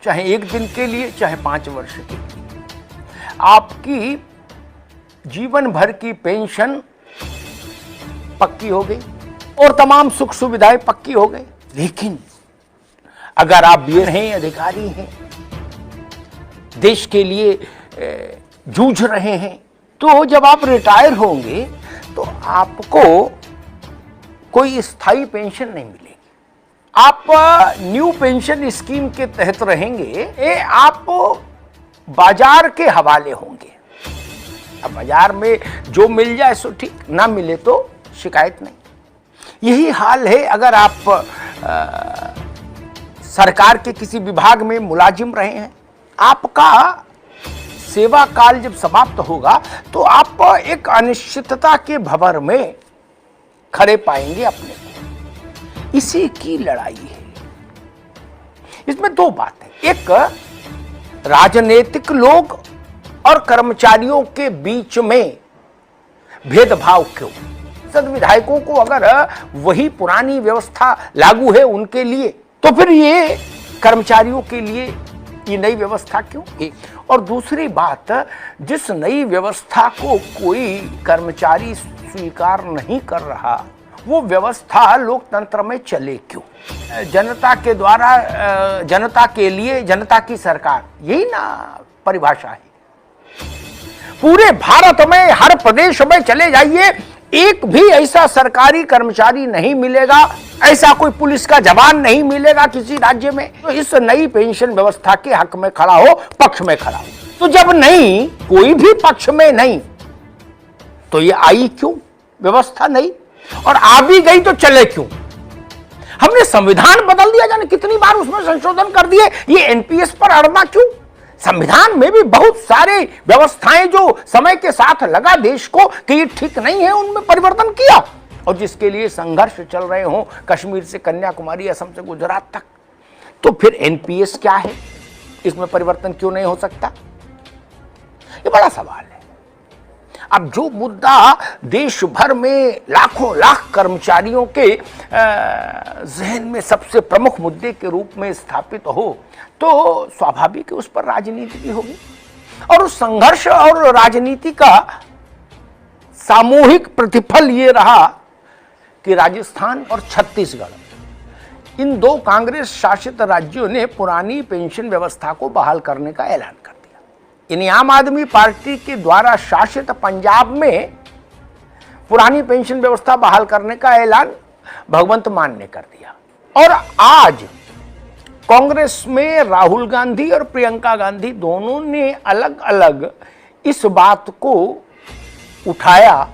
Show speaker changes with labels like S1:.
S1: चाहे 1 दिन के लिए, चाहे 5 वर्ष के लिए, आपकी जीवन भर की पेंशन पक्की हो गई और तमाम सुख सुविधाएं पक्की हो गई। लेकिन अगर आप वीर हैं, अधिकारी हैं, देश के लिए जूझ रहे हैं, तो जब आप रिटायर होंगे तो आपको कोई स्थायी पेंशन नहीं मिलेगी। आप न्यू पेंशन स्कीम के तहत रहेंगे, आप बाजार के हवाले होंगे। अब बाजार में जो मिल जाए सो ठीक, ना मिले तो शिकायत नहीं। यही हाल है अगर आप सरकार के किसी विभाग में मुलाजिम रहे हैं, आपका सेवा काल जब समाप्त होगा तो आप एक अनिश्चितता के भंवर में खड़े पाएंगे अपने को। इसी की लड़ाई है। इसमें 2 बात है, एक राजनीतिक लोग और कर्मचारियों के बीच में भेदभाव क्यों। सद विधायकों को अगर वही पुरानी व्यवस्था लागू है उनके लिए, तो फिर ये कर्मचारियों के लिए ये नई व्यवस्था क्यों। और दूसरी बात, जिस नई व्यवस्था को कोई कर्मचारी स्वीकार नहीं कर रहा, वो व्यवस्था लोकतंत्र में चले क्यों। जनता के द्वारा, जनता के लिए, जनता की सरकार, यही ना परिभाषा है। पूरे भारत में हर प्रदेश में चले जाइए, एक भी ऐसा सरकारी कर्मचारी नहीं मिलेगा, ऐसा कोई पुलिस का जवान नहीं मिलेगा किसी राज्य में तो इस नई पेंशन व्यवस्था के हक में खड़ा हो, पक्ष में खड़ा हो। तो जब नहीं, कोई भी पक्ष में नहीं, तो ये आई क्यों व्यवस्था नहीं, और आ भी गई तो चले क्यों। हमने संविधान बदल दिया, जाने कितनी बार उसमें संशोधन कर दिए, ये एनपीएस पर अड़ना क्यों। संविधान में भी बहुत सारे व्यवस्थाएं जो समय के साथ लगा देश को कि ये ठीक नहीं है, उनमें परिवर्तन किया। और जिसके लिए संघर्ष चल रहे हों कश्मीर से कन्याकुमारी, असम से गुजरात तक, तो फिर एनपीएस क्या है, इसमें परिवर्तन क्यों नहीं हो सकता, ये बड़ा सवाल है। अब जो मुद्दा देश भर में लाखों लाख कर्मचारियों के जहन में सबसे प्रमुख मुद्दे के रूप में स्थापित हो, तो स्वाभाविक है उस पर राजनीति भी होगी। और उस संघर्ष और राजनीति का सामूहिक प्रतिफल ये रहा कि राजस्थान और छत्तीसगढ़, इन 2 कांग्रेस शासित राज्यों ने पुरानी पेंशन व्यवस्था को बहाल करने का ऐलान कर दिया। यानी आम आदमी पार्टी के द्वारा शासित पंजाब में पुरानी पेंशन व्यवस्था बहाल करने का ऐलान भगवंत मान ने कर दिया। और आज कांग्रेस में राहुल गांधी और प्रियंका गांधी दोनों ने अलग अलग इस बात को उठाया